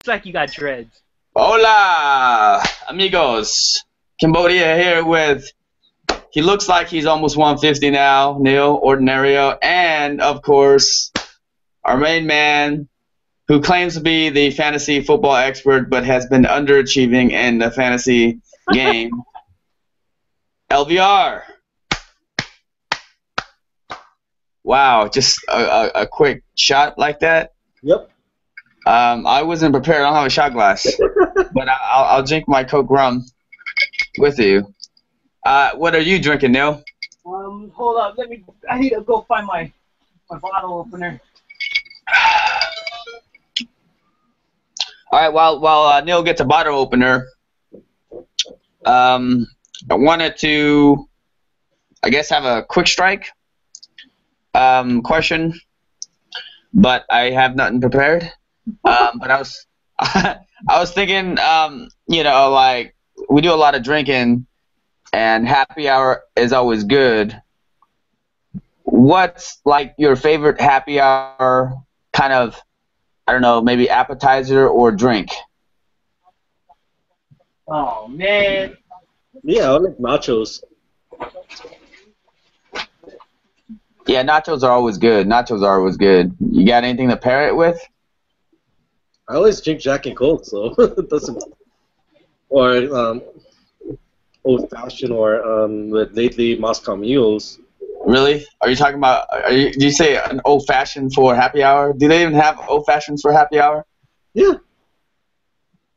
like you got dreads. Hola, amigos. Cambodia here with. He looks like he's almost 150 now, Neil Ordinario, and of course, our main man, who claims to be the fantasy football expert, but has been underachieving in the fantasy game, LVR. Wow, just a quick shot like that. Yep. I wasn't prepared. I don't have a shot glass, but I'll drink my Coke rum with you. What are you drinking, Neil? Hold up. I need to go find my bottle opener. All right. While Neil gets a bottle opener, I wanted to, I guess, have a quick strike question, but I have nothing prepared. But I was I was thinking, like we do a lot of drinking, and happy hour is always good. What's like your favorite happy hour kind of, I don't know, maybe appetizer or drink? Oh man. Yeah, I like nachos. Yeah, nachos are always good. Nachos are always good. You got anything to pair it with? I always drink Jack and Coke, so it doesn't. Or old fashioned, or with lately Moscow mules. Really? Are you talking about? Do you say an old fashioned for happy hour? Do they even have old fashions for happy hour? Yeah.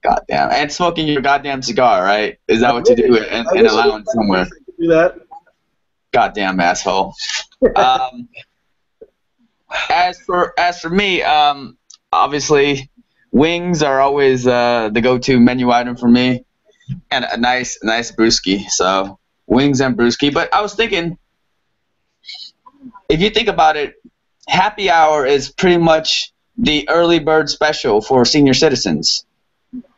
Goddamn. And smoking your goddamn cigar, right? Is that what you do in a lounge somewhere? Do that. Goddamn asshole. As for me, obviously, wings are always the go-to menu item for me, and a nice brewski. So wings and brewski. But I was thinking, if you think about it, happy hour is pretty much the early bird special for senior citizens.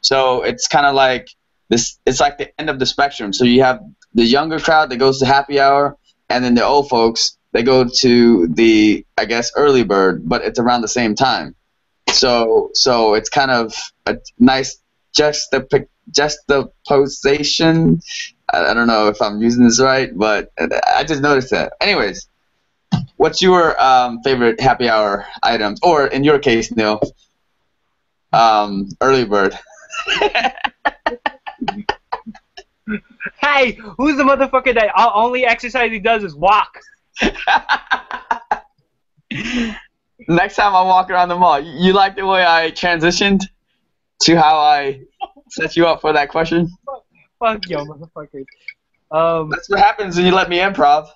So it's kind of like this. It's like the end of the spectrum. So you have the younger crowd that goes to happy hour, and then the old folks that go to the, I guess, early bird, but it's around the same time. So it's kind of a nice juxtaposition. I don't know if I'm using this right, but I just noticed that. Anyways, what's your favorite happy hour items, or in your case, Neil, early bird? Hey, who's the motherfucker that only exercise he does is walk? Next time I walk around the mall, you like the way I transitioned to how I set you up for that question? Fuck yo, motherfuckers. That's what happens when you let me improv.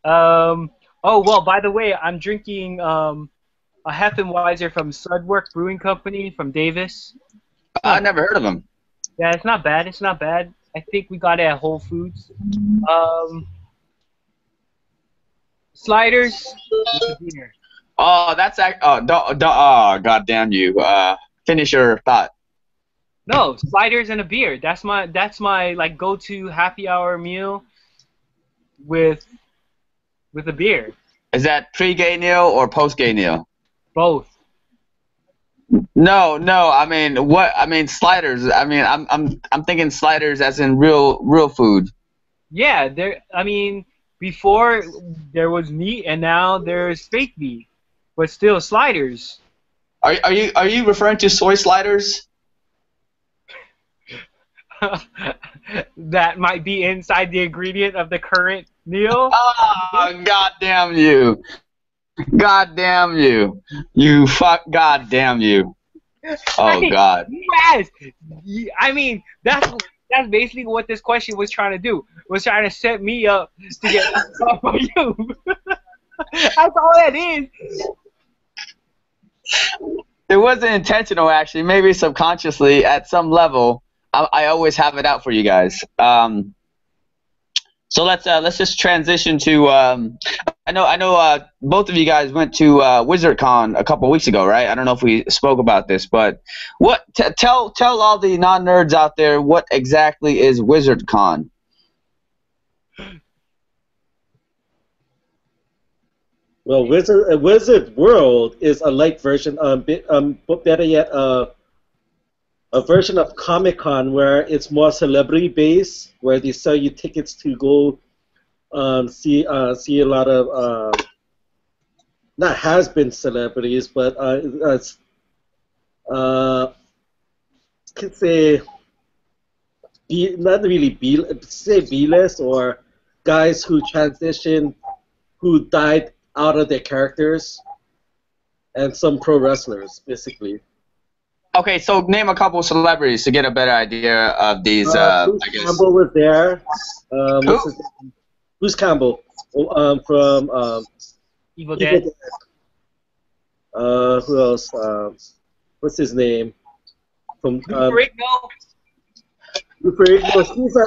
Oh well, by the way, I'm drinking a Hefeweizen from Sudwork Brewing Company from Davis. I never heard of them. Yeah, it's not bad. It's not bad. I think we got it at Whole Foods. Sliders with the beer. Oh, that's god damn you. Finish your thought. No, sliders and a beer. That's my like go-to happy hour meal with a beer. Is that pre-gay Neil or post-gay Neil? Both. No. I mean, what? I mean, sliders. I mean, I'm thinking sliders as in real food. Yeah, before there was meat and now there's fake meat, but still sliders. Are you referring to soy sliders? That might be inside the ingredient of the current meal. Oh, god damn you. God damn you. You fuck, god damn you. Oh, God. Yes. I mean, that's basically what this question was trying to do. Was trying to set me up to get stuff for you. That's all that is. It wasn't intentional, actually. Maybe subconsciously, at some level, I always have it out for you guys. So let's just transition to. I know. Both of you guys went to WizardCon a couple weeks ago, right? I don't know if we spoke about this, but tell all the non-nerds out there what exactly is WizardCon. Well, Wizard World is a light version. But better yet, a version of Comic Con where it's more celebrity based, where they sell you tickets to go see a lot of not has been celebrities, but uh, could say not really say B-list or guys who transitioned, who died out of their characters, and some pro wrestlers basically. Okay, so name a couple celebrities to get a better idea of these. Bruce I guess. Campbell was there. Who? What's his name? Bruce Campbell from Evil Evil Dead. Dead. Who else? What's his name? From Rigno.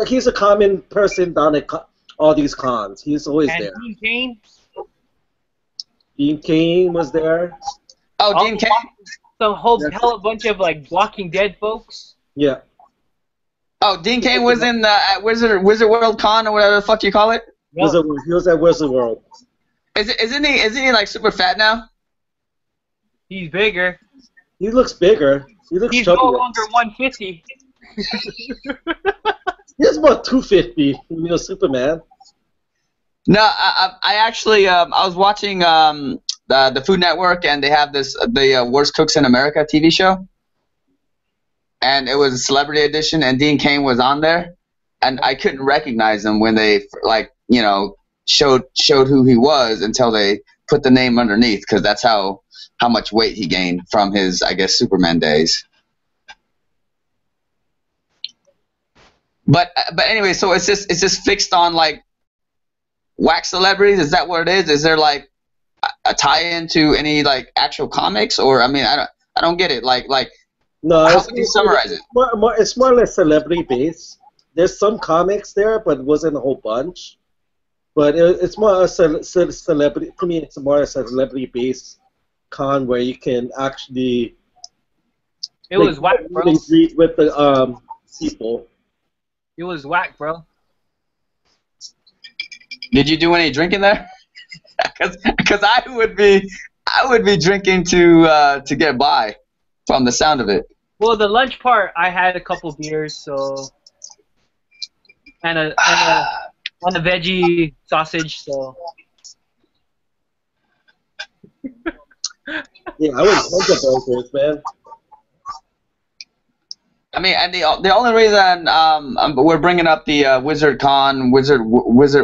He's a common person down at all these cons. He's always And there. Dean Cain. Dean Cain was there. Oh, Dean Cain. Some whole Yes. hell of a bunch of like Walking Dead folks. Yeah. Oh, Dean Cain was in at Wizard World Con or whatever the fuck you call it. Yep. He was at Wizard World. Isn't he like super fat now? He's bigger. He looks bigger. He looks He's chubbier. no longer 150. He's about 250. You know, Superman. No, I actually I was watching the Food Network, and they have the Worst Cooks in America TV show, and it was a celebrity edition, and Dean Cain was on there, and I couldn't recognize him when they showed who he was until they put the name underneath, because that's how much weight he gained from his, I guess, Superman days. But anyway, so it's just fixed on like wax celebrities. Is that what it is? Is there like a tie-in to any like actual comics, or I mean, I don't get it. Like No, how would you summarize it? It's more or less celebrity based. There's some comics there, but it wasn't a whole bunch. But it's more a celebrity. To me, it's more a celebrity based con where you can actually. It was whack, bro. Read with the people. It was whack, bro. Did you do any drinking there? Because I would be drinking to get by from the sound of it. Well, the lunch part, I had a couple beers, so and a veggie sausage, so. Yeah, I was bunch of burgers, man. I mean, and the only reason we're bringing up the Wizard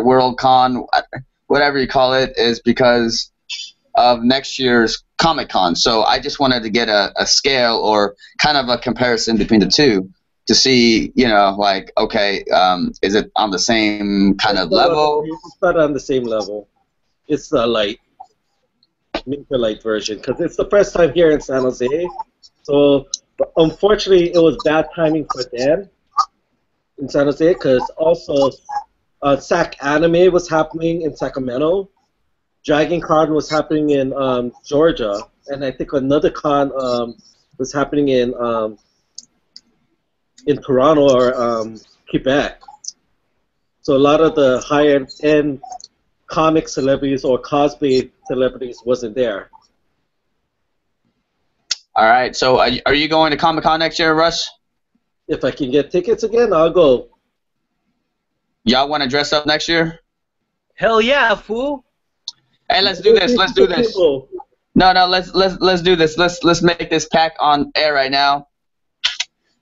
World Con, whatever you call it, is because of next year's Comic Con. So I just wanted to get a scale or kind of a comparison between the two to see, like, okay, is it on the same kind of level? It's not on the same level. It's the light version, because it's the first time here in San Jose. So unfortunately, it was bad timing for them in San Jose, because also SAC Anime was happening in Sacramento, Dragon Con was happening in Georgia, and I think another con was happening in Toronto or Quebec. So a lot of the higher end comic celebrities or cosplay celebrities wasn't there. All right. So are you going to Comic Con next year, Russ? If I can get tickets again, I'll go. Y'all want to dress up next year? Hell yeah, fool. Hey, let's do this. Let's do this. No, let's do this. Let's make this pack on air right now.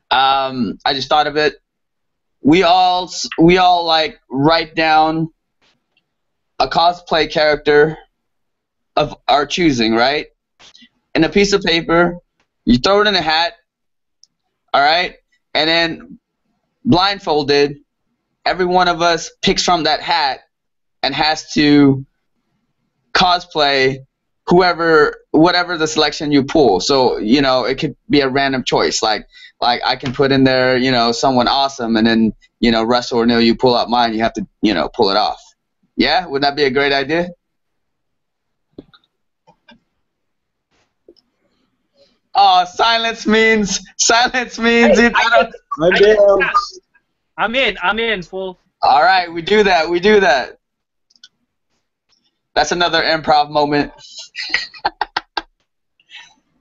I just thought of it. We all like write down a cosplay character of our choosing, right? In a piece of paper, you throw it in a hat, all right? And then blindfolded, every one of us picks from that hat and has to cosplay whatever the selection you pull. So, it could be a random choice. Like I can put in there, someone awesome, and then, Russ or Neil, you pull out mine, you have to, pull it off. Yeah? Would that be a great idea? Oh, silence means you gotta... I'm in, fool. All right, we do that. That's another improv moment.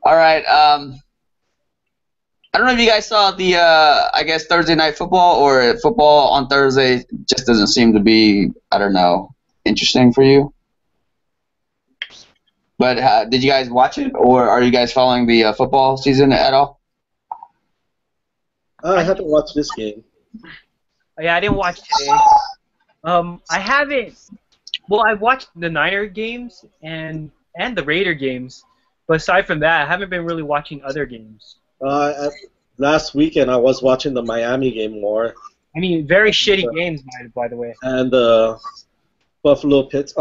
All right. I don't know if you guys saw the, I guess, Thursday night football, or football on Thursday just doesn't seem to be, I don't know, interesting for you. But did you guys watch it, or are you guys following the football season at all? I haven't watched this game. Yeah, I didn't watch today. I haven't. Well, I watched the Niner games and the Raider games, but aside from that, I haven't been really watching other games. Last weekend I was watching the Miami game more. I mean, very shitty games, by the way. And the Buffalo Pitts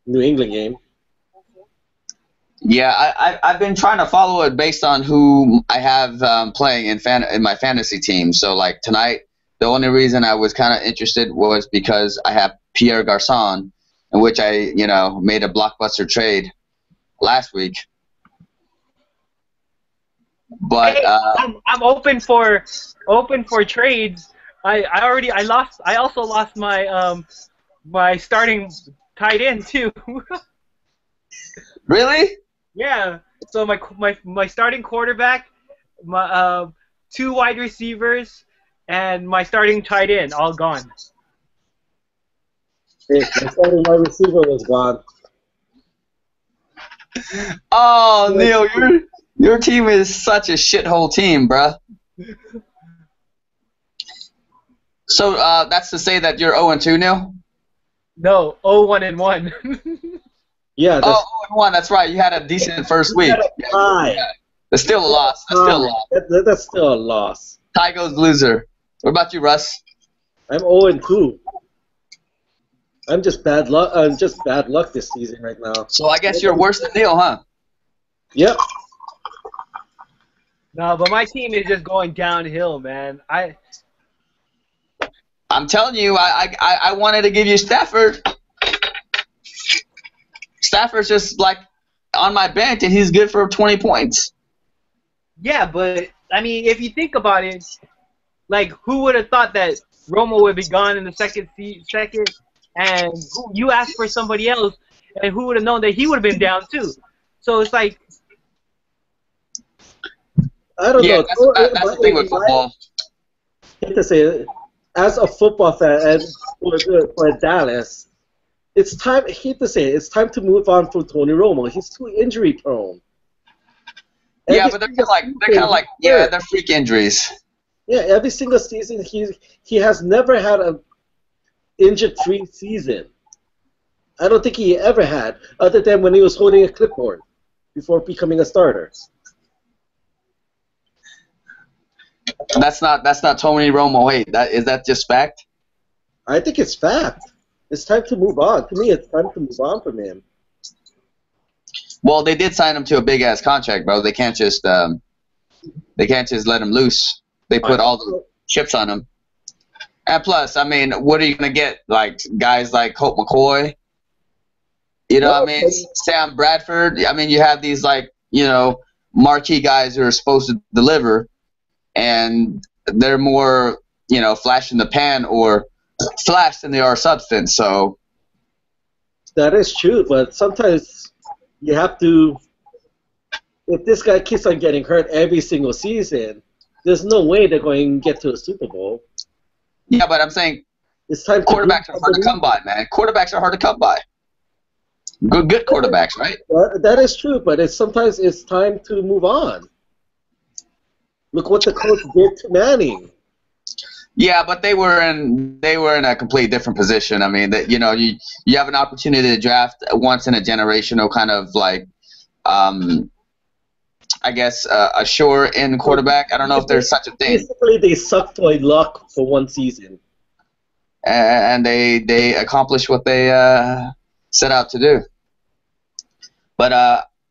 New England game. Yeah, I've been trying to follow it based on who I have playing in my fantasy team. So like tonight, the only reason I was kind of interested was because I have Pierre Garçon, in which I made a blockbuster trade last week. But hey, I'm open for trades. I also lost my my starting tight end too. Really? Yeah. So my starting quarterback, my 2 wide receivers, and my starting tight end all gone. Hey, my starting wide receiver was gone. Oh, Neil, your team is such a shithole team, bruh. So that's to say that you're 0-2, Neil? No, 0-1-1. Yeah. Oh, 0-1. That's right. You had a decent first week. Yeah. That's still a loss. That's still a loss. Ty goes loser. What about you, Russ? I'm 0-2. I'm just bad luck. I'm just bad luck this season right now. So I guess you're worse than Neil, huh? Yep. No, but my team is just going downhill, man. I'm telling you, I wanted to give you Stafford. Stafford's just like on my bench, and he's good for 20 points. Yeah, but I mean, if you think about it, like who would have thought that Romo would be gone in the second, and you asked for somebody else, and who would have known that he would have been down too? So it's like, I don't know. That's the thing with football. I hate to say it, as a football fan and for Dallas, it's time. I hate to say it, it's time to move on from Tony Romo. He's too injury prone. Yeah, but they're kind of like they're freak injuries. Yeah, every single season he has never had a injured-free season. I don't think he ever had, other than when he was holding a clipboard before becoming a starter. That's not Tony Romo. Wait, is that just fact? I think it's fact. It's time to move on. To me, it's time to move on from him. Well, they did sign him to a big ass contract, bro. They can't just let him loose. They put all the chips on him. And plus, I mean, what are you gonna get? Like guys like Colt McCoy? You know what I mean? Sam Bradford. I mean, you have these marquee guys who are supposed to deliver, and they're more flash in the pan or flash than they are substance. So that is true, but sometimes you have to. If this guy keeps on getting hurt every single season, there's no way they're going to get to a Super Bowl. Yeah, but I'm saying it's time. Quarterbacks are hard to come by, man. Quarterbacks are hard to come by. Good quarterbacks, right? That is true, but sometimes it's time to move on. Look what the coach did to Manning. Yeah, but they were in a completely different position. I mean, that you have an opportunity to draft once in a generational kind of like, I guess a sure-in quarterback. I don't know if there's such a thing. Basically, they sucked toy luck for one season, and they accomplished what they set out to do. But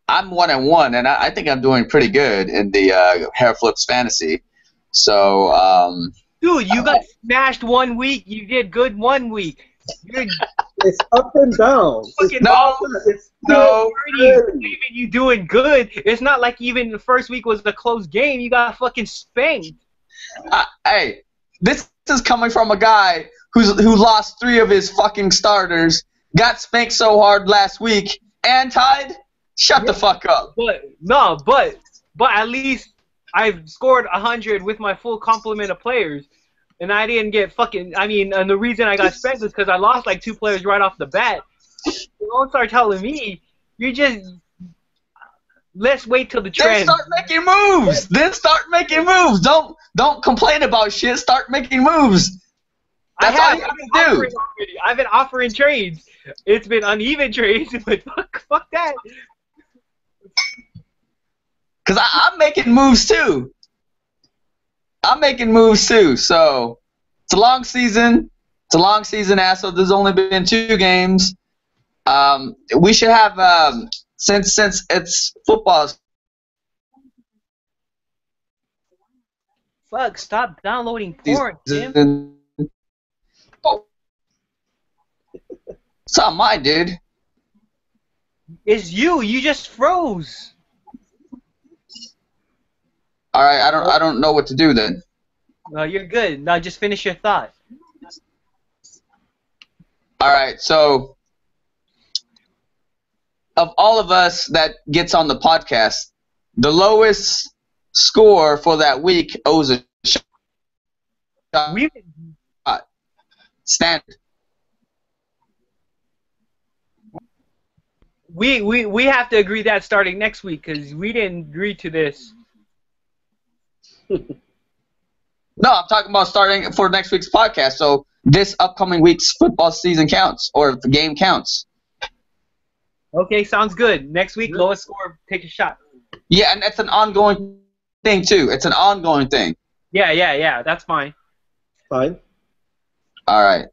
I'm 1-1, and I think I'm doing pretty good in the Hairflips fantasy. So. Dude, you got smashed 1 week. You did good 1 week. It's up and down. No. Even you doing good. It's not like even the first week was a close game. You got fucking spanked. Hey, this is coming from a guy who lost 3 of his fucking starters, got spanked so hard last week and tied. Shut the fuck up. But at least I've scored 100 with my full complement of players, and I didn't get fucking. I mean, and the reason I got spanked was because I lost like 2 players right off the bat. You don't start telling me. You just let's wait till the trend. Then start making moves. Then start making moves. Don't complain about shit. Start making moves. That's all you have to do. I've been offering trades. It's been uneven trades, but fuck that. Because I'm making moves too. So it's a long season. Asshole. There's only been 2 games. We should have since it's football. Fuck! Stop downloading porn, Tim. It's not mine, dude. It's you. You just froze. All right, I don't know what to do then. No, you're good. Now just finish your thought. All right, so of all of us that gets on the podcast, the lowest score for that week owes a shot. Standard. We have to agree that starting next week because we didn't agree to this. No, I'm talking about starting for next week's podcast. So this upcoming week's football season counts, or the game counts. Okay, sounds good. Next week, lowest score, take a shot. Yeah, and it's an ongoing thing too. It's an ongoing thing. Yeah. That's fine. Fine. All right.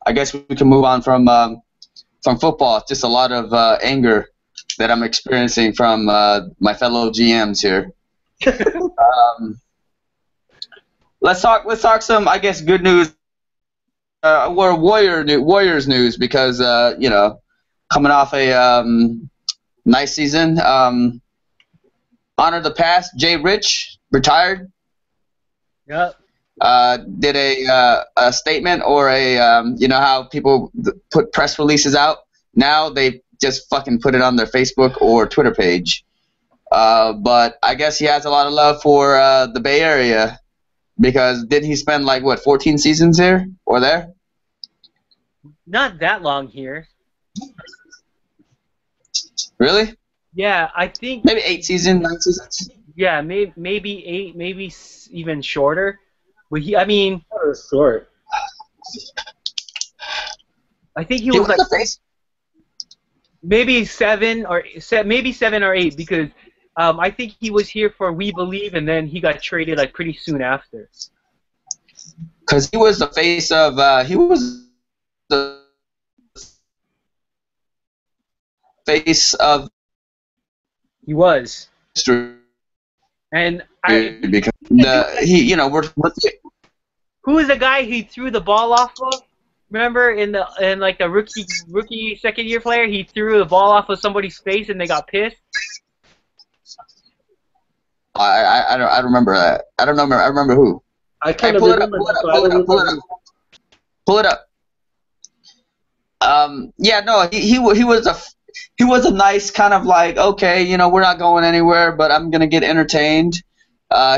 I guess we can move on from football. Just a lot of anger that I'm experiencing from my fellow GMs here. Let's talk some, I guess, good news. Or Warriors news because coming off a nice season. Honor the past. Jay Rich retired. Yep. Did a statement or a how people put press releases out. Now they just fucking put it on their Facebook or Twitter page. But I guess he has a lot of love for the Bay Area because didn't he spend 14 seasons here or there? Not that long here. Really? Yeah, I think maybe 8 seasons, 9 seasons. Yeah, maybe 8, maybe even shorter. But short. I think he was maybe 7 or 8 because I think he was here for We Believe and then he got traded pretty soon after. Because he was the face of He was. And because who was the guy he threw the ball off of? Remember in the rookie second year player, he threw the ball off of somebody's face and they got pissed. I don't remember that. I don't remember. I remember who. I kind of remember. Pull it up. Yeah, no, he was a nice kind of okay, we're not going anywhere, but I'm gonna get entertained.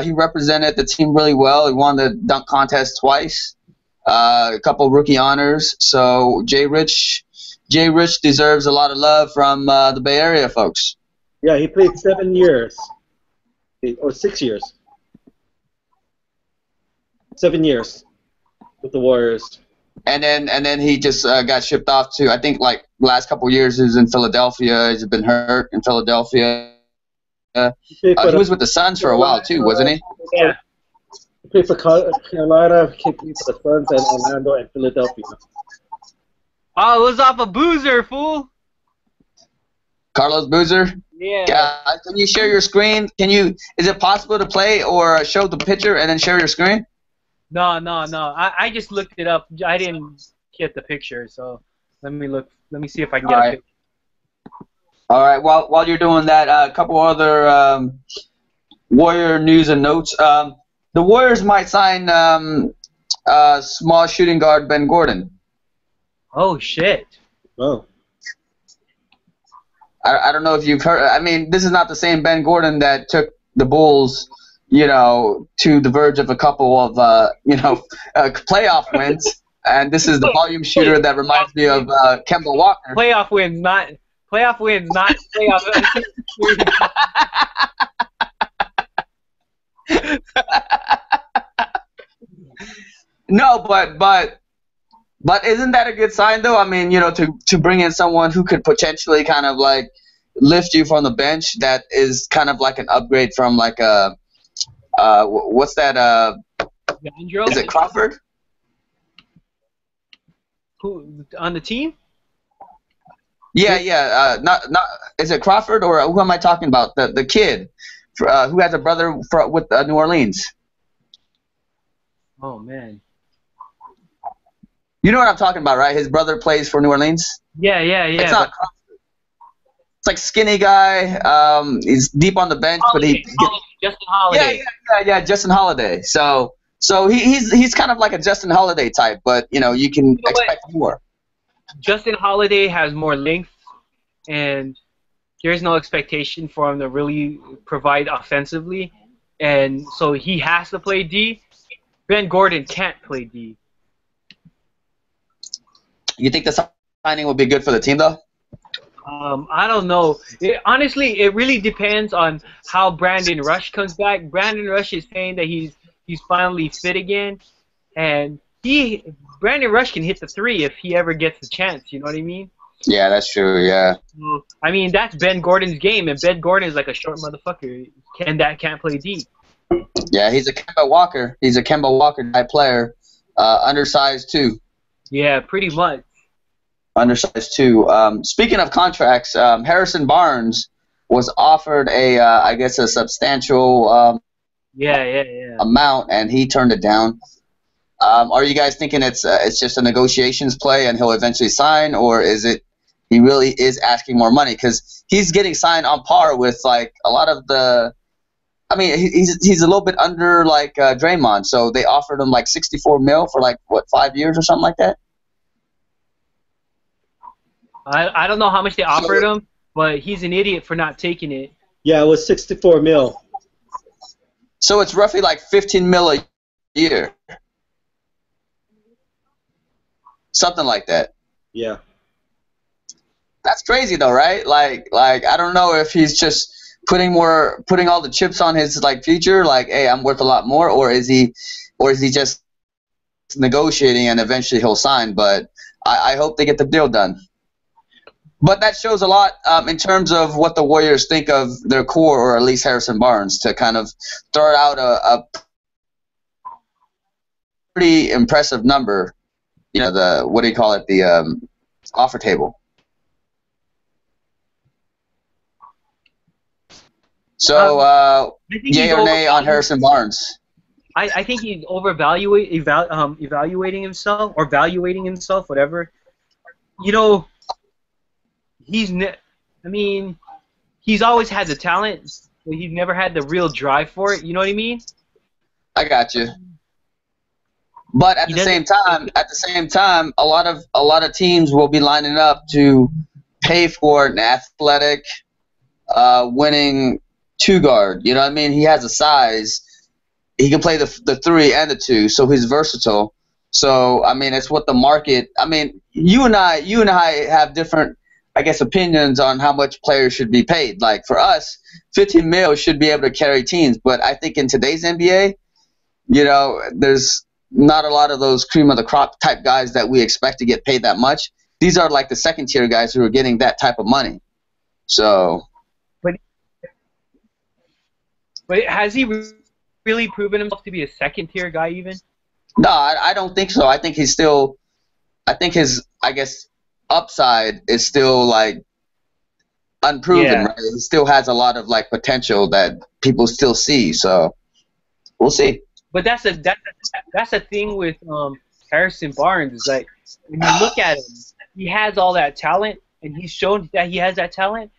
He represented the team really well. He won the dunk contest twice. A couple rookie honors. So Jay Rich deserves a lot of love from the Bay Area folks. Yeah, he played 7 years. Or 6 years. 7 years with the Warriors. And then he just got shipped off to, I think, last couple of years he was in Philadelphia. He's been hurt in Philadelphia. He was with the Suns for a while too, wasn't he? Yeah. He played for Carolina, he played for the Suns and Orlando and Philadelphia. Oh, it was off a Boozer, fool. Carlos Boozer? Yeah. Can you share your screen? Is it possible to play or show the picture and then share your screen? No. I just looked it up. I didn't get the picture, so let me look. Let me see if I can get a picture. All right. While you're doing that, a couple other Warrior news and notes. The Warriors might sign small shooting guard Ben Gordon. Oh shit. Oh. I don't know if you've heard. I mean, this is not the same Ben Gordon that took the Bulls, to the verge of a couple of, playoff wins. And this is the volume shooter that reminds me of Kemba Walker. Playoff wins, not playoff. No, but isn't that a good sign though? I mean, to bring in someone who could potentially kind of like lift you from the bench. That is kind of like an upgrade from like a what's that? Is it Crawford? Who on the team? Yeah. Not is it Crawford or who am I talking about? The kid who has a brother with New Orleans. Oh man. You know what I'm talking about, right? His brother plays for New Orleans. Yeah. It's not Crawford. It's like skinny guy. He's deep on the bench, but Justin Holiday. Yeah, Justin Holiday. So he's kind of like a Justin Holiday type, but you can expect more. Justin Holiday has more length, and there's no expectation for him to really provide offensively, and so he has to play D. Ben Gordon can't play D. You think the signing will be good for the team, though? I don't know. Honestly, it really depends on how Brandon Rush comes back. Brandon Rush is saying that he's finally fit again, and Brandon Rush can hit the three if he ever gets the chance. You know what I mean? Yeah, that's true. Yeah. I mean, that's Ben Gordon's game, and Ben Gordon is like a short motherfucker. Can't play D. Yeah, he's a Kemba Walker. He's a Kemba Walker type player, undersized too. Yeah, pretty much. Undersized too. Speaking of contracts, Harrison Barnes was offered I guess a substantial amount, and he turned it down. Are you guys thinking it's just a negotiations play and he'll eventually sign, or is it he really is asking more money? Because he's getting signed on par with like a lot of the. I mean, he's a little bit under like Draymond, so they offered him like $64 million for like 5 years or something like that. I don't know how much they offered him, but he's an idiot for not taking it. Yeah, it was $64 million. So it's roughly like $15 million a year, something like that. Yeah. That's crazy though, right? Like I don't know if he's just putting all the chips on his like future, like, hey, I'm worth a lot more, or is he just negotiating and eventually he'll sign? But I hope they get the deal done. But that shows a lot in terms of what the Warriors think of their core, or at least Harrison Barnes, to kind of throw out a pretty impressive number. The what do you call it? The offer table. So, yay or nay on Harrison Barnes? I think he's evaluating himself, or valuating himself, whatever. He's always had the talent, but he's never had the real drive for it. You know what I mean? I got you. But at the same time, a lot of teams will be lining up to pay for an athletic, winning two guard. You know what I mean? He has a size. He can play the 3 and the 2, so he's versatile. So I mean, it's what the market. I mean, you and I have different, I guess, opinions on how much players should be paid. Like for us, $15 million should be able to carry teams. But I think in today's NBA, there's not a lot of those cream of the crop type guys that we expect to get paid that much. These are like the second tier guys who are getting that type of money. So. But has he really proven himself to be a second tier guy even? No, I don't think so. I think his, I guess, upside is still like unproven. Right? He still has a lot of like potential that people still see. So we'll see. But that's a thing with Harrison Barnes. Is like when you look at him, he has all that talent, and he's shown that he has that talent.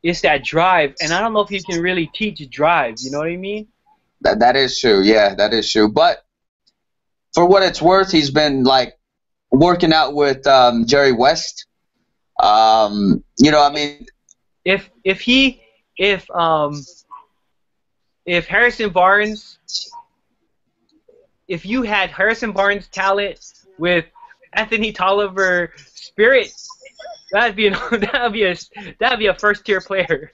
It's that drive, and I don't know if he can really teach drive. You know what I mean? That is true. Yeah, that is true. But for what it's worth, he's been like working out with Jerry West, You know, I mean, If if he if Harrison Barnes, if you had Harrison Barnes talent with Anthony Tolliver spirit, that'd be that'd be a first tier player.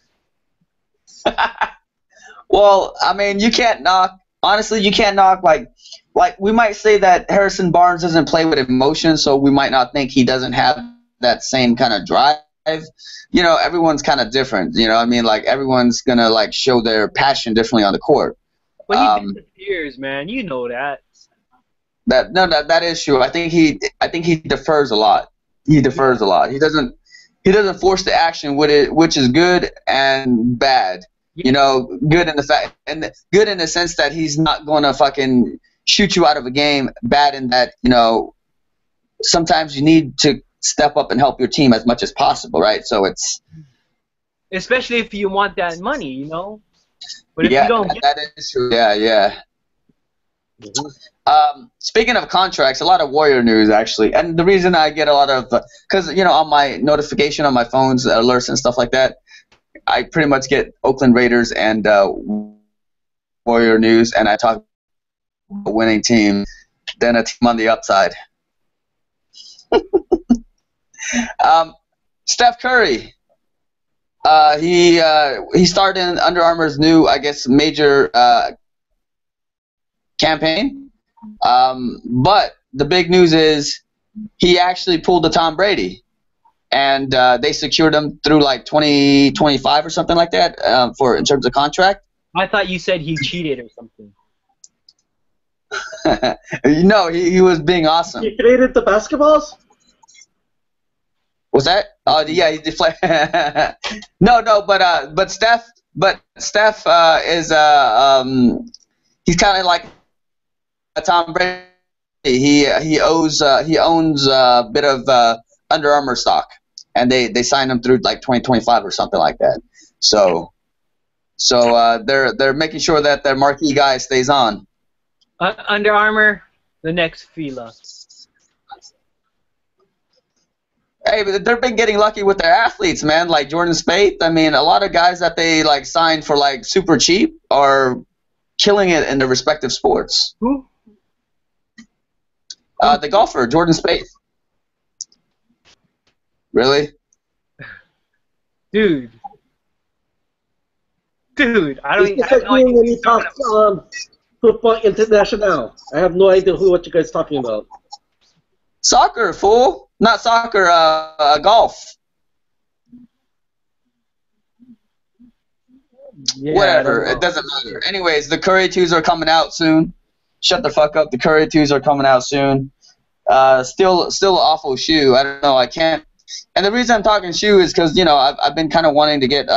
well, I mean, you can't knock. Honestly, you can't knock like we might say that Harrison Barnes doesn't play with emotion, so we might not think he doesn't have that same kind of drive. You know, everyone's kind of different. You know, what I mean, like everyone's gonna like show their passion differently on the court. But he disappears, man. You know that. That is true. I think he defers a lot. He defers a lot. He doesn't force the action with it, which is good and bad. You know, good in the fact and good in the sense that he's not going to fucking shoot you out of a game. Bad in that, you know, sometimes you need to step up and help your team as much as possible, right? So it's especially if you want that money, you know. But if yeah, you don't get that is true. Yeah, yeah. Speaking of contracts, a lot of Warrior news actually, and the reason I get a lot of because you know on my notification on my phones alerts and stuff like that, I pretty much get Oakland Raiders and Warrior news, and I talk about a winning team, then a team on the upside. Steph Curry, he started in Under Armour's new, I guess, major campaign. But the big news is he actually pulled the Tom Brady, and they secured him through like 2025 or something like that for in terms of contract. I thought you said he cheated or something. No, he was being awesome. He traded the basketballs? Was that? Oh, yeah, he deflated. No, but Steph is he's kind of like Tom Brady. He owns a bit of Under Armour stock, and they signed him through like 2025 or something like that. So they're making sure that their marquee guy stays on. Under Armour, the next Fila. Hey, but they've been getting lucky with their athletes, man. Like Jordan Spieth. I mean, a lot of guys that they like signed for like super cheap are killing it in their respective sports. Who? The golfer, Jordan Spieth. Really? Dude, I don't. It's just like you when you talk football international. I have no idea what you guys are talking about. Soccer, fool. Not soccer, golf. Yeah, Whatever, it doesn't matter. Anyways, the Curry 2s are coming out soon. Shut the fuck up. The Curry 2s are coming out soon. Still an awful shoe. I don't know. I can't. And the reason I'm talking shoe is because, you know, I've been kind of wanting to get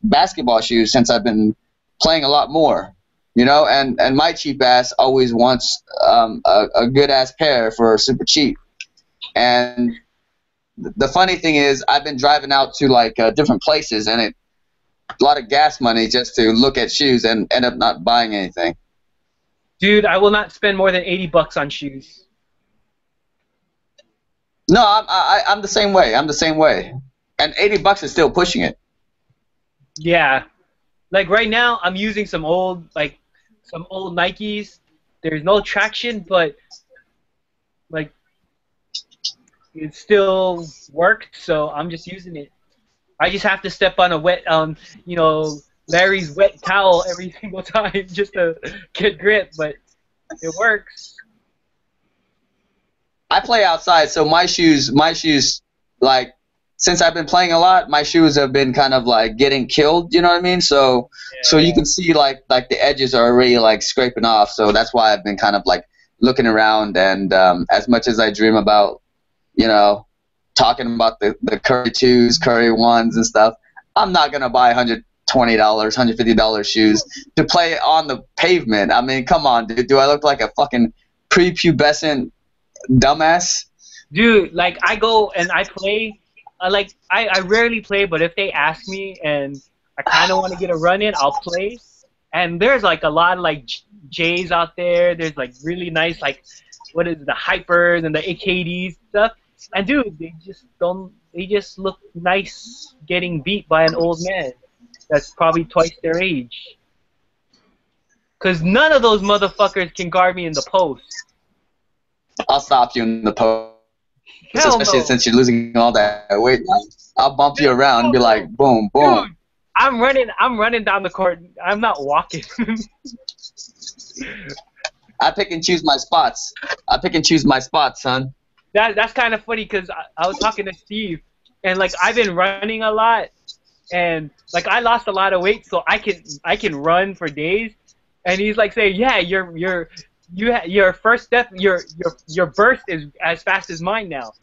basketball shoes since I've been playing a lot more. You know, and my cheap ass always wants a good ass pair for super cheap. And the funny thing is, I've been driving out to like different places, and a lot of gas money just to look at shoes and end up not buying anything. Dude, I will not spend more than $80 on shoes. No, I'm the same way. I'm the same way. And $80 is still pushing it. Yeah, like right now, I'm using some old Nikes. There's no traction, but like it still worked, so I'm just using it. I just have to step on a wet, you know, Larry's wet towel every single time just to get grip, but it works. I play outside, so my shoes, like, since I've been playing a lot, my shoes have been kind of like getting killed. You know what I mean? So you can see like the edges are already like scraping off. So that's why I've been kind of like looking around. And as much as I dream about, you know, talking about the Curry 2s, Curry 1s and stuff, I'm not gonna buy $120, $150 shoes to play on the pavement. I mean, come on, dude. Do I look like a fucking prepubescent dumbass? Dude, like I go and I play. I rarely play, but if they ask me and I kind of want to get a run in, I'll play. And there's like a lot of like J's out there. There's like really nice like what is it, the Hypers and the AKDs stuff. And dude, they just don't look nice getting beat by an old man that's probably twice their age. Cause none of those motherfuckers can guard me in the post. I'll stop you in the post, Hell especially no. since you're losing all that weight. I'll bump you around and Hell be no. like, boom, boom. Dude, I'm running down the court. I'm not walking. I pick and choose my spots. I pick and choose my spots, son. That's kind of funny because I was talking to Steve, and like I've been running a lot, and like I lost a lot of weight, so I can run for days, and he's like saying, yeah, your first step, your burst is as fast as mine now,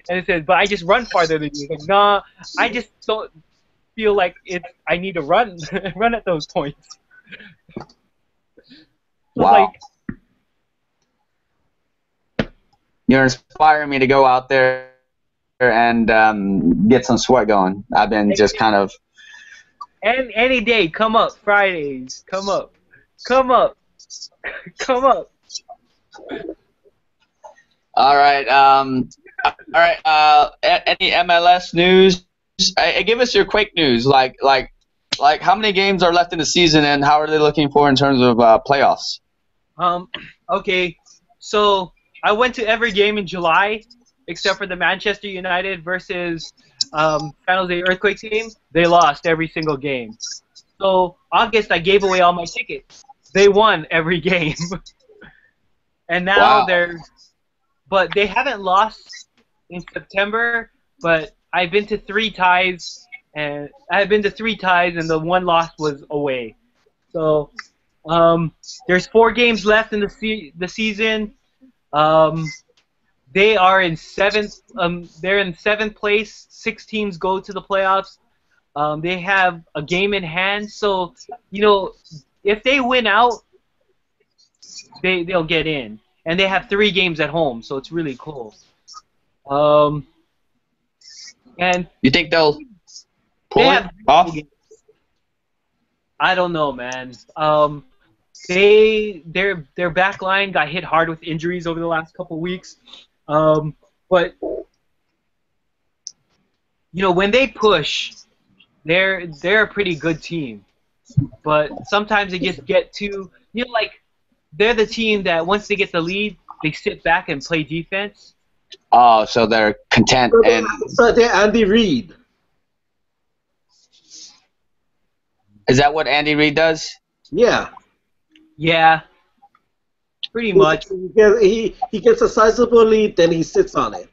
and it says, but I just run farther than you. He's like, nah, I just don't feel like I need to run run at those points. So Wow. like, You're inspiring me to go out there and get some sweat going. I've been just kind of. and any day, come up Fridays, come up, come up, come up. All right. All right. Any MLS news? Give us your quick news. Like, how many games are left in the season, and how are they looking for in terms of playoffs? Okay, so I went to every game in July except for the Manchester United versus San Jose Earthquakes game. They lost every single game. So August, I gave away all my tickets. They won every game, and now Wow. but they haven't lost in September. But I've been to three ties, and the one loss was away. So there's 4 games left in the season. They are in seventh. They're in seventh place. 6 teams go to the playoffs. They have a game in hand, so if they win out, they'll get in, and they have 3 games at home, so it's really cool. And You think they'll they pull it have off? I don't know, man. Their back line got hit hard with injuries over the last couple weeks. But when they push, they're a pretty good team. But sometimes they just get too like they're the team that once they get the lead, they sit back and play defense. Oh, so they're content and. So they're Andy Reid. Is that what Andy Reid does? Yeah. Yeah, pretty much. He gets a sizable lead, then he sits on it.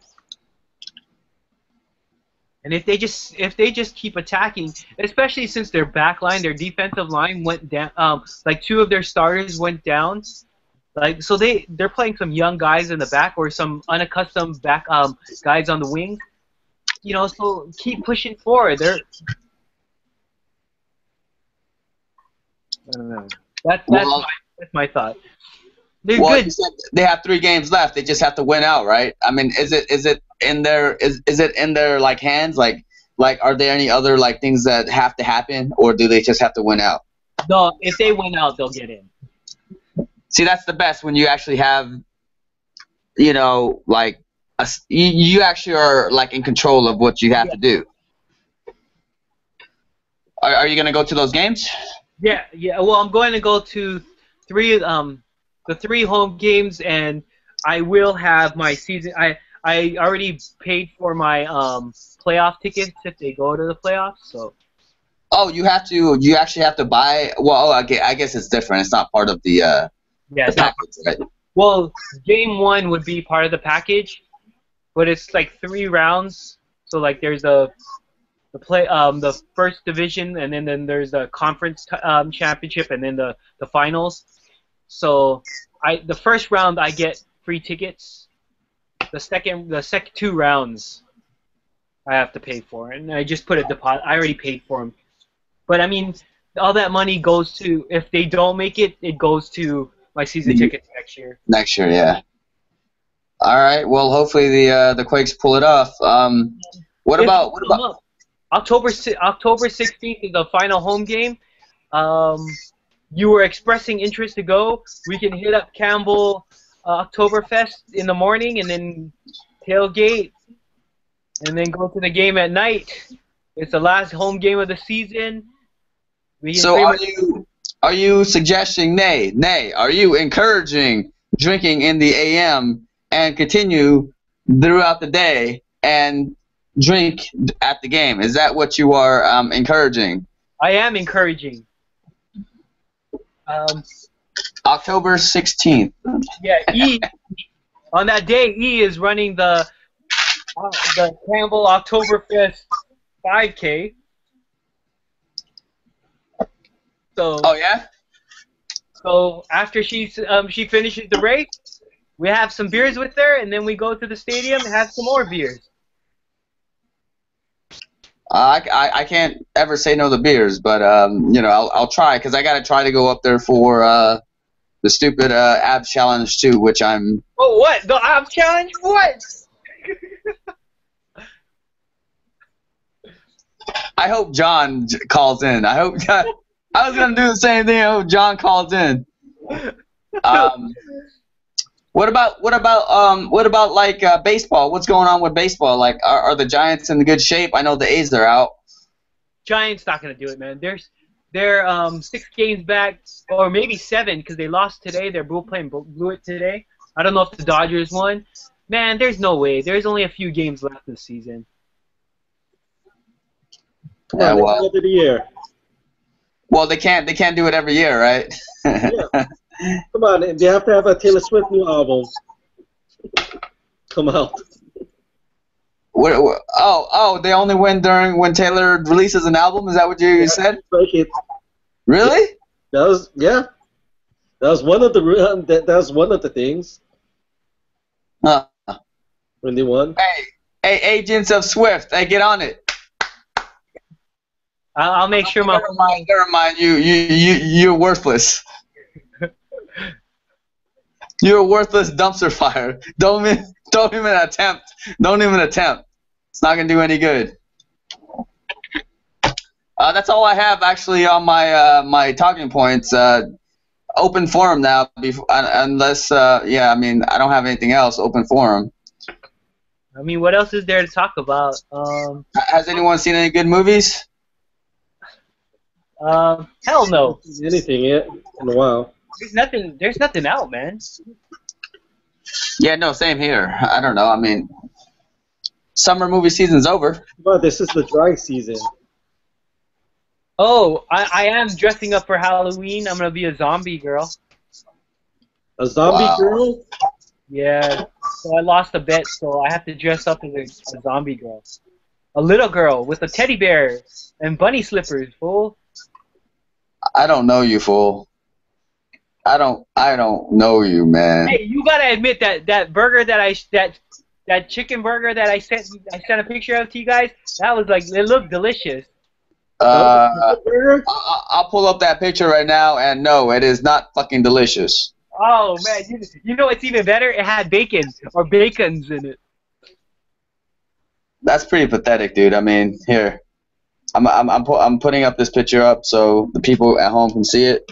And if they just keep attacking, especially since their back line, their defensive line went down, like 2 of their starters went down, like so they're playing some young guys in the back or some unaccustomed back guys on the wings, so keep pushing forward. I don't know. That's my thought. They're Well, good. you said they have 3 games left. They just have to win out, right? I mean, is it in their like hands? Like are there any other like things that have to happen, or do they just have to win out? No, if they win out, they'll get in. See, that's the best when you actually have, like you actually are like in control of what you have to do. Are you gonna go to those games? Yeah. Well, I'm going to go to the 3 home games, and I will have my season. I already paid for my playoff tickets if they go to the playoffs. So. Oh, you actually have to buy. Well, I guess it's different. It's not part of the package, right? Well, game 1 would be part of the package, but it's like 3 rounds. So like there's the first division, and then there's the conference championship, and then the finals. So the first round I get free tickets. The second 2 rounds I have to pay for, and I just put a deposit. I already paid for them, but I mean all that money goes to, if they don't make it, it goes to my season tickets next year. Next year, yeah. All right. Well, hopefully the Quakes pull it off. What about October 16th is the final home game. You were expressing interest to go. We can hit up Campbell Oktoberfest in the morning and then tailgate and then go to the game at night. It's the last home game of the season. So are you suggesting nay? Are you encouraging drinking in the AM and continue throughout the day and drink at the game? Is that what you are encouraging? I am encouraging. October 16th. Yeah, E. On that day, E is running the Campbell Oktoberfest 5K. So. Oh yeah. So after she finishes the race, we have some beers with her, and then we go to the stadium and have some more beers. I can't ever say no to beers, but I'll try because I gotta try to go up there for the stupid abs challenge too, which I'm. Oh, what? The abs challenge? What? I hope John calls in. I hope. I was gonna do the same thing. I hope John calls in. What about like baseball? What's going on with baseball? Like, are the Giants in good shape? I know the A's are out. Giants not gonna do it, man. They're 6 games back, or maybe 7, because they lost today. Their bullpen blew it today. I don't know if the Dodgers won. Man, there's no way. There's only a few games left this season. Yeah, well, end of the year. Well, they can't do it every year, right? Yeah. Come on, they have to have a Taylor Swift new album come out. They only win when Taylor releases an album. Is that what you said? Break it. Really? That was one of the things. When they won. Hey, agents of Swift, hey, get on it. I'll make sure Never mind. You're worthless. You're a worthless dumpster fire. Don't even attempt. Don't even attempt. It's not gonna do any good. That's all I have actually on my talking points. Open forum now. Unless I don't have anything else. Open forum. I mean, what else is there to talk about? Has anyone seen any good movies? Hell no. Anything yet in a while. There's nothing out, man. Yeah, no, same here. I don't know. I mean, summer movie season's over. But this is the dry season. Oh, I am dressing up for Halloween. I'm gonna be a zombie girl. A zombie girl? Yeah. So I lost a bet, so I have to dress up as a zombie girl. A little girl with a teddy bear and bunny slippers, fool. I don't know you, fool. I don't know you, man. Hey, you gotta admit that burger that chicken burger that I sent a picture of to you guys. That was like, it looked delicious. I'll pull up that picture right now, and no, it is not fucking delicious. Oh man, you know what's even better? It had bacon or bacons in it. That's pretty pathetic, dude. I mean, here, I'm putting up this picture up so the people at home can see it.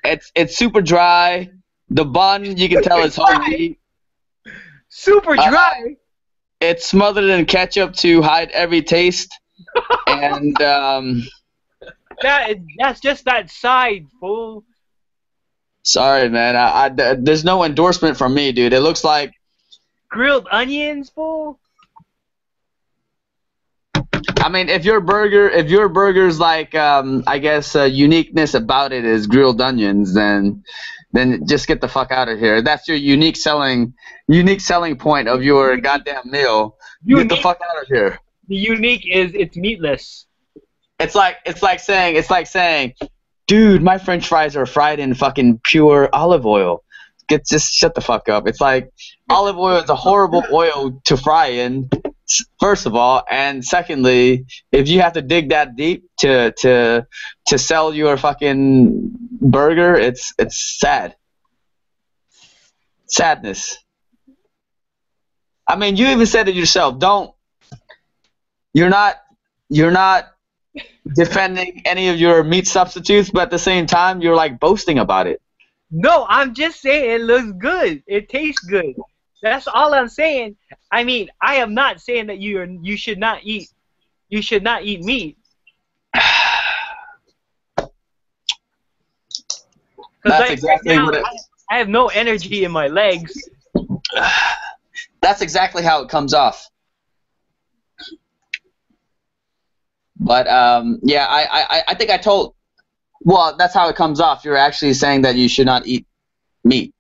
It's super dry. The bun, you can tell it's homemade. Super dry. It's smothered in ketchup to hide every taste, and that's just that side, fool. Sorry, man. There's no endorsement from me, dude. It looks like grilled onions, fool. I mean, if your burger's like, I guess uniqueness about it is grilled onions, then just get the fuck out of here. That's your unique selling point of your goddamn meal. Get the fuck out of here. The unique is it's meatless. It's like saying, dude, my French fries are fried in fucking pure olive oil. Just shut the fuck up. It's like olive oil is a horrible oil to fry in. First of all, and secondly, if you have to dig that deep to sell your fucking burger, it's sad. Sadness. I mean, you even said it yourself. You're not defending any of your meat substitutes, but at the same time, you're like boasting about it. No, I'm just saying it looks good. It tastes good. That's all I'm saying. I mean, I am not saying that you should not eat meat. Because That's like right exactly now, what it. I have no energy in my legs. That's exactly how it comes off. But yeah, I think I told. Well, that's how it comes off. You're actually saying that you should not eat meat.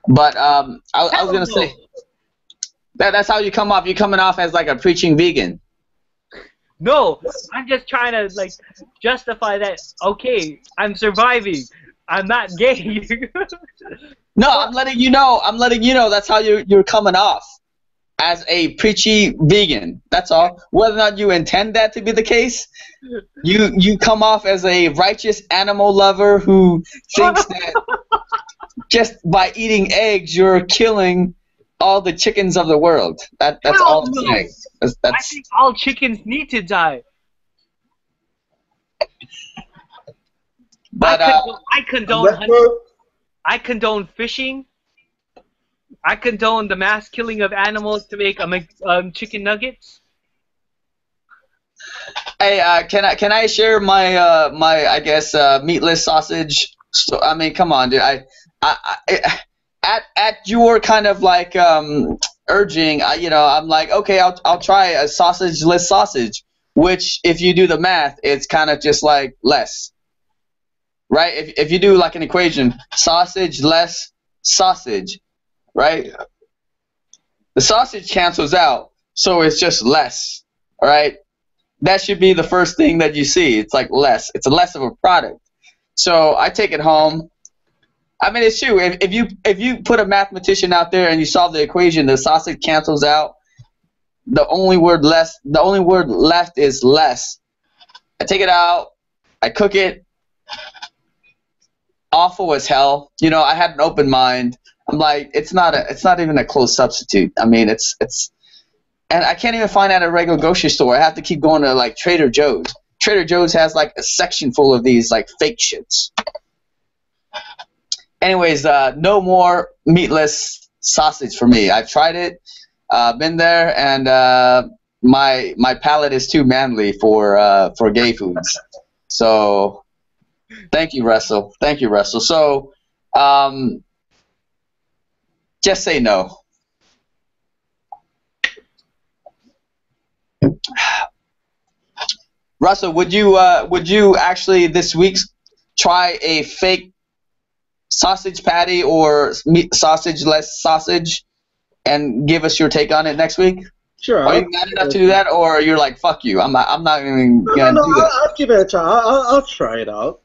But I was Hell gonna no. say that's how you come off. You're coming off as like a preaching vegan. No, I'm just trying to like justify that. Okay, I'm surviving. I'm not gay. No, Fuck. I'm letting you know. I'm letting you know that's how you're coming off as a preachy vegan. That's all. Whether or not you intend that to be the case, you come off as a righteous animal lover who thinks that just by eating eggs you're killing all the chickens of the world. That's Hell all I'm no. saying. I That's think all chickens need to die. but I condone That hunting. quote, I condone fishing. I condone the mass killing of animals to make chicken nuggets. hey, can I share my my I guess meatless sausage? So I mean, come on, dude. At your kind of like urging, I'm like, okay, I'll try a sausageless sausage, which if you do the math, it's kind of just like less, right? If you do like an equation, sausage less sausage, right? The sausage cancels out, so it's just less, all right? That should be the first thing that you see. It's like less. It's less of a product. So I take it home. I mean, it's true. If you put a mathematician out there and you solve the equation, the sausage cancels out. The only word left is less. I take it out. I cook it. Awful as hell. I had an open mind. I'm like, it's not even a close substitute. I mean, it's and I can't even find that at a regular grocery store. I have to keep going to like Trader Joe's. Trader Joe's has like a section full of these like fake shits. Anyways, no more meatless sausage for me. I've tried it, been there, and my palate is too manly for gay foods. So thank you, Russell. Thank you, Russell. So just say no. Russell, would you actually this week try a fake sausage patty or sausage-less sausage and give us your take on it next week? sure. Are you mad enough to do that, or you're like, fuck you, I'm not even No, gonna do that? I'll give it a try. I'll try it out.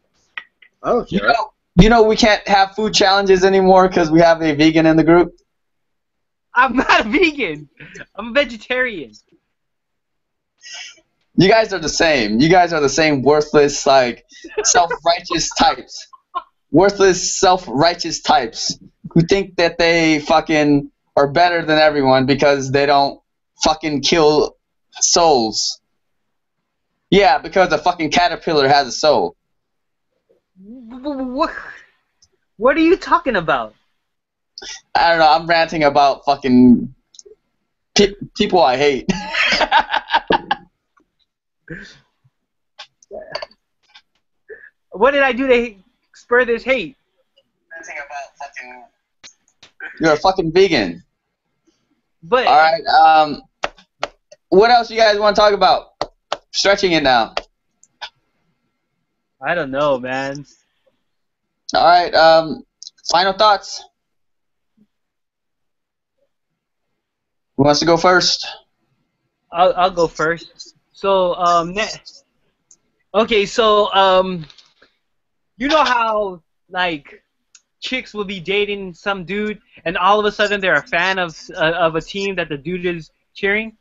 I don't care. We can't have food challenges anymore because we have a vegan in the group. I'm not a vegan. I'm a vegetarian. You guys are the same. You guys are the same worthless, like, self-righteous types. Worthless, self-righteous types who think that they fucking are better than everyone because they don't fucking kill souls. Yeah, because a fucking caterpillar has a soul. What are you talking about? I don't know. I'm ranting about fucking people I hate. What did I do to spur this hate? Ranting about fucking. You're a fucking vegan. But All right. What else you guys want to talk about? Stretching it now. I don't know, man. All right. Final thoughts. Who wants to go first? I'll go first. So okay, so you know how like chicks will be dating some dude and all of a sudden they're a fan of a team that the dude is cheering?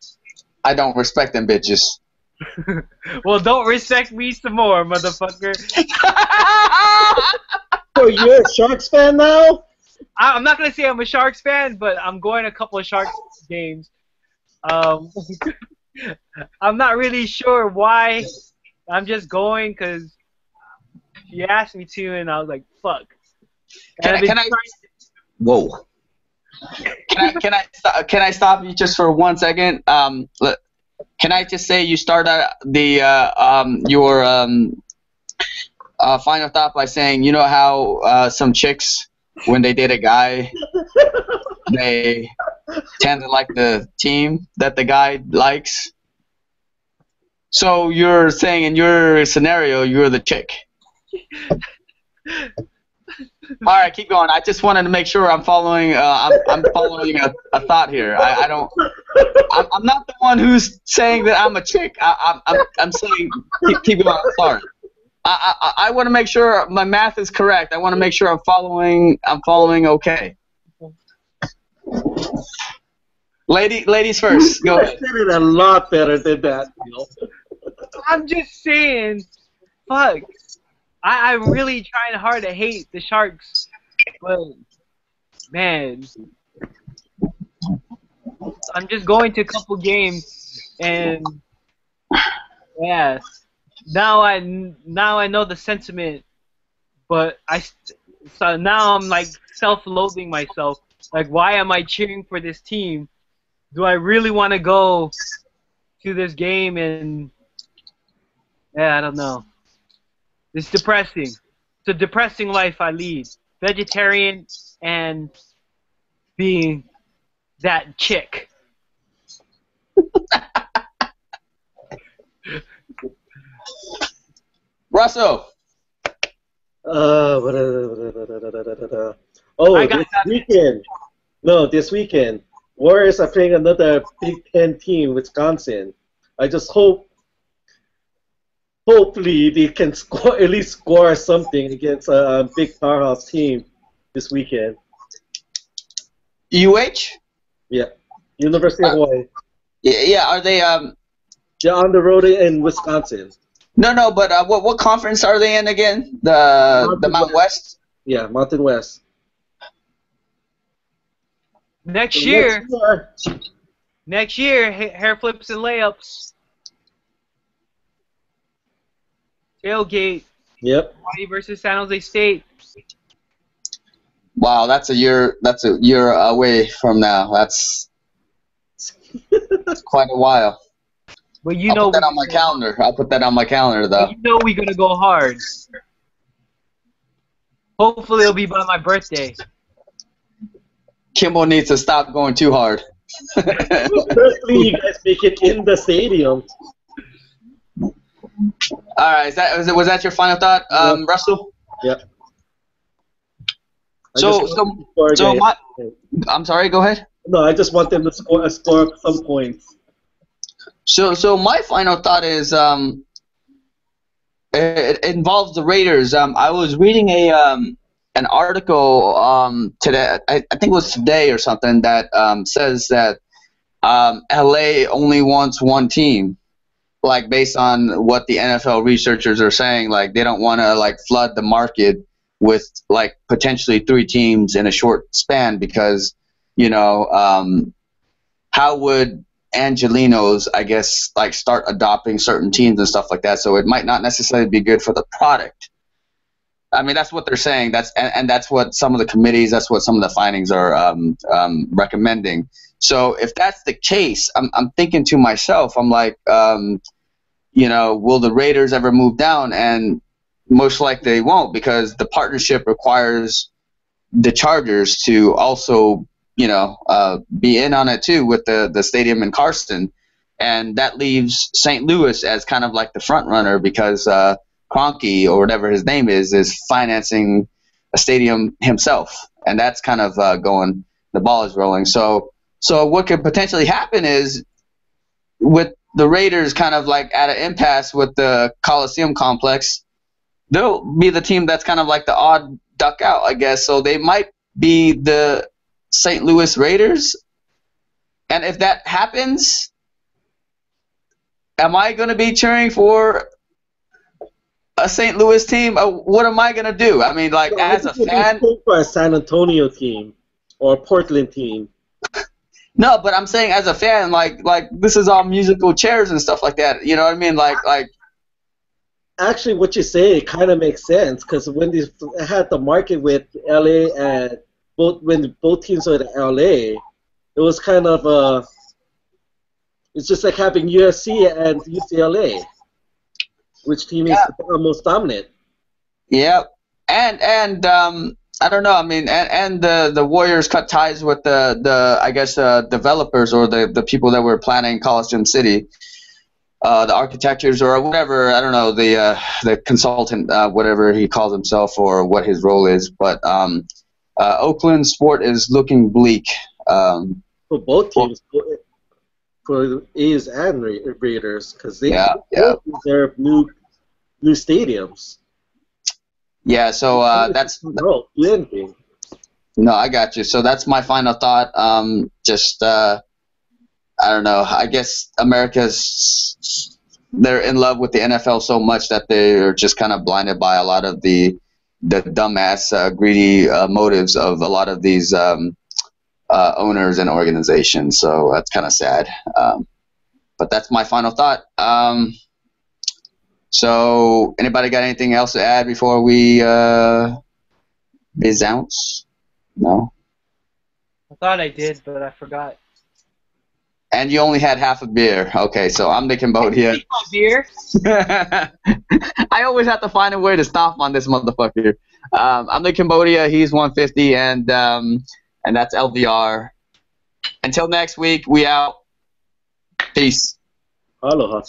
I don't respect them bitches. Well, don't respect me some more, motherfucker. So you're a Sharks fan now? I'm not gonna say I'm a Sharks fan, but I'm going to a couple of Sharks games. I'm not really sure why. I'm just going because she asked me to, and I was like, "Fuck." Can I? Whoa. Can I stop you just for 1 second? Can I just say you start the your final thought by saying, you know how some chicks, when they date a guy, they tend to like the team that the guy likes. So you're saying in your scenario, you're the chick. All right, keep going. I just wanted to make sure I'm following. I'm following a thought here. I don't. I'm not the one who's saying that I'm a chick. I'm saying keep going. I'm sorry. I want to make sure my math is correct. I want to make sure I'm following. I'm following. Okay. Ladies first. Go ahead. I did it a lot better than that. You know? I'm just saying, fuck. I'm really trying hard to hate the Sharks, but man, I'm just going to a couple games, and yeah, now I know the sentiment, but so now I'm like self-loathing myself. Like, why am I cheering for this team? Do I really want to go to this game? And yeah, I don't know. It's depressing. It's a depressing life I lead. Vegetarian and being that chick. Russell. This weekend. No, this weekend. Warriors are playing another Big Ten team, Wisconsin. I just hopefully they can score at least score something against a big powerhouse team this weekend. UH? Yeah, University of Hawaii. Yeah. Are they? They're on the road in Wisconsin. No. But what conference are they in again? The Mountain West. Yeah, Mountain West. Next year, Hairflips and Layups. Tailgate. Yep. Hawaii versus San Jose State. Wow, that's a year. That's a year away from now. That's quite a while. But you I'll know put that on my calendar. I'll put that on my calendar, though. You know we're gonna go hard. Hopefully it'll be by my birthday. Kimball needs to stop going too hard. Hopefully you guys make it in the stadium. All right, was that your final thought, Russell? Yep. I'm sorry. Go ahead. No, I just want them to score some points. So my final thought is it involves the Raiders. I was reading an article today. I think it was today or something that says that LA only wants one team. Like, based on what the NFL researchers are saying, like, they don't want to like flood the market with like potentially 3 teams in a short span, because how would Angelinos, I guess, like start adopting certain teams and stuff like that? So it might not necessarily be good for the product. I mean, that's what they're saying. And that's what some of the committees, that's what some of the findings are recommending. So if that's the case, I'm thinking to myself, I'm like, will the Raiders ever move down? And most likely they won't, because the partnership requires the Chargers to also, be in on it too with the stadium in Carson. And that leaves St. Louis as kind of like the front runner, because Kroenke, or whatever his name is financing a stadium himself. And that's kind of the ball is rolling. So what could potentially happen is, with the Raiders kind of like at an impasse with the Coliseum complex, they'll be the team that's kind of like the odd duck out, I guess. So they might be the St. Louis Raiders. And if that happens, am I going to be cheering for a St. Louis team? What am I going to do? I mean, like, as a fan, for a San Antonio team or a Portland team. No, but I'm saying as a fan, like this is all musical chairs and stuff like that. You know what I mean? Like. Actually, what you say, it kind of makes sense, because when they had the market with LA and when both teams were in LA, it was kind of it's just like having USC and UCLA. Which team is Yeah. most dominant? Yeah, and I don't know. I mean, and the Warriors cut ties with the I guess developers or the people that were planning Coliseum City, the architectures or whatever. I don't know the consultant, whatever he calls himself or what his role is. But Oakland sport is looking bleak. For both teams, for A's and Raiders, because they Yeah, yeah. both deserve new stadiums. Yeah, so that's No, do anything. no, I got you. So that's my final thought. Just I don't know. I guess they're in love with the NFL so much that they're just kind of blinded by a lot of the dumbass greedy motives of a lot of these owners and organizations. So that's kind of sad. But that's my final thought. So anybody got anything else to add before we bounce? No. I thought I did, but I forgot. And you only had half a beer. Okay, so I'm the Cambodia. My beer. I always have to find a way to stop on this motherfucker. I'm the Cambodia. He's 150, and that's LVR. Until next week, we out. Peace. Aloha.